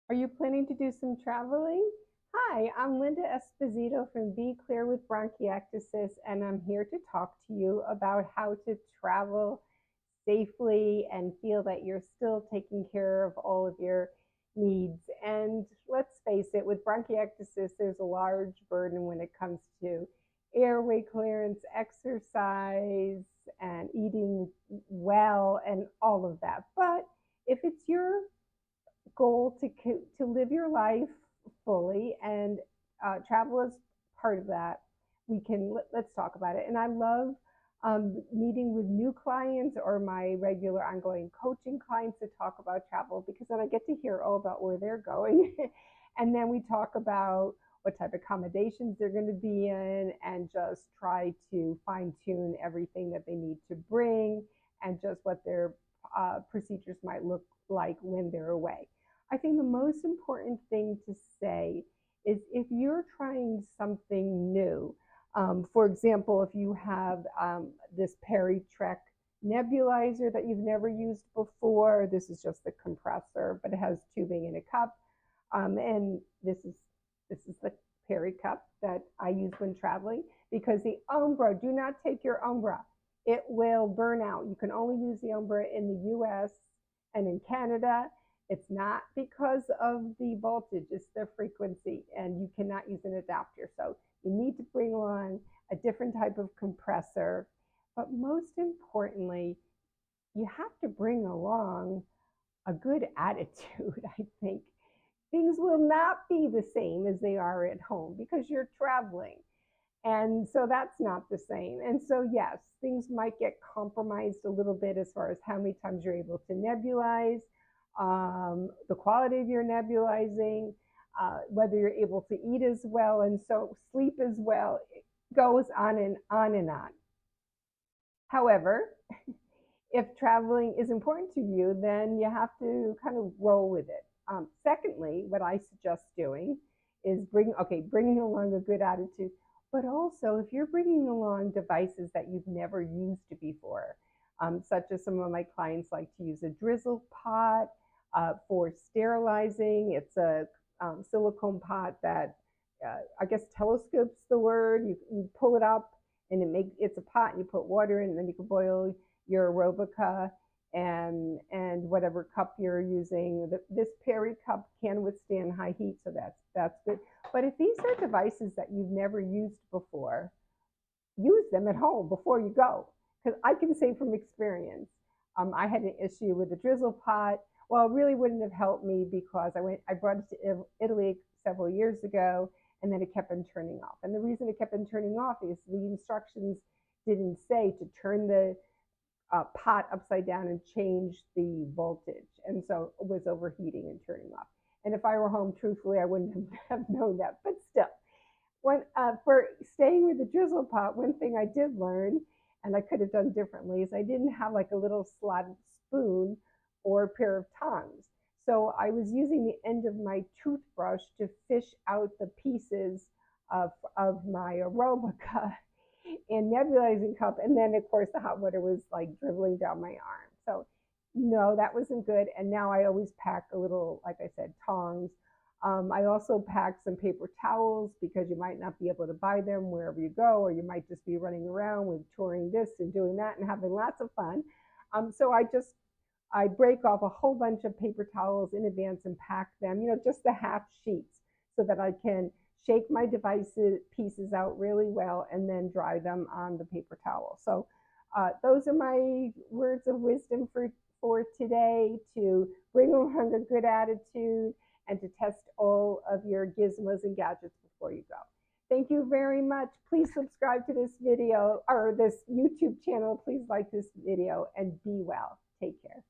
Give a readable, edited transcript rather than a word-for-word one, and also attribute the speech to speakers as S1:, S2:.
S1: Are you planning to do some traveling? Hi, I'm Linda Esposito from Be Clear with Bronchiectasis, and I'm here to talk to you about how to travel safely and feel that you're still taking care of all of your needs. And let's face it, with bronchiectasis, there's a large burden when it comes to airway clearance, exercise, and eating well, and all of that. But if it's your goal to live your life fully and travel is part of that, let's talk about it. And I love meeting with new clients or my regular ongoing coaching clients to talk about travel, because then I get to hear all about where they're going. And then we talk about what type of accommodations they're going to be in, and just try to fine tune everything that they need to bring, and just what their procedures might look like when they're away. I think the most important thing to say is, if you're trying something new, for example, if you have this Trek nebulizer that you've never used before, this is just the compressor, but it has tubing in a cup. And this is the Perry cup that I use when traveling, because the Umbra, do not take your Umbra. It will burn out. You can only use the Umbra in the US and in Canada. It's not because of the voltage, it's the frequency, and you cannot use an adapter. So you need to bring along a different type of compressor. But most importantly, you have to bring along a good attitude, I think. Things will not be the same as they are at home because you're traveling. And so that's not the same. And so, yes, things might get compromised a little bit as far as how many times you're able to nebulize, the quality of your nebulizing, whether you're able to eat as well, and so sleep as well. It goes on and on and on. However, if traveling is important to you, then you have to kind of roll with it. Secondly, what I suggest doing is bringing along a good attitude, but also if you're bringing along devices that you've never used before, such as some of my clients like to use a drizzle pot for sterilizing. It's a silicone pot that I guess telescopes the word. You pull it up, and it's a pot, and you put water in, and then you can boil your aerobica and whatever cup you're using. This Perry cup can withstand high heat, so that's good. But if these are devices that you've never used before, use them at home before you go. Because I can say from experience, I had an issue with the drizzle pot. Well, it really wouldn't have helped me, because I brought it to Italy several years ago, and then it kept on turning off. And the reason it kept on turning off is the instructions didn't say to turn the pot upside down and change the voltage. And so it was overheating and turning off. And if I were home, truthfully, I wouldn't have known that. But still, for staying with the drizzle pot, one thing I did learn, and I could have done differently, is I didn't have like a little slotted spoon or a pair of tongs. So I was using the end of my toothbrush to fish out the pieces of my aerobica and nebulizing cup. And then, of course, the hot water was like dribbling down my arm. So no, that wasn't good. And now I always pack a little, like I said, tongs. I also pack some paper towels, because you might not be able to buy them wherever you go, or you might just be running around with touring this and doing that and having lots of fun. So I break off a whole bunch of paper towels in advance and pack them, just the half sheets, so that I can shake my devices pieces out really well and then dry them on the paper towel. So those are my words of wisdom for today: to bring along a good attitude and to test all of your gizmos and gadgets before you go. Thank you very much. Please subscribe to this video or this YouTube channel. Please like this video, and be well. Take care.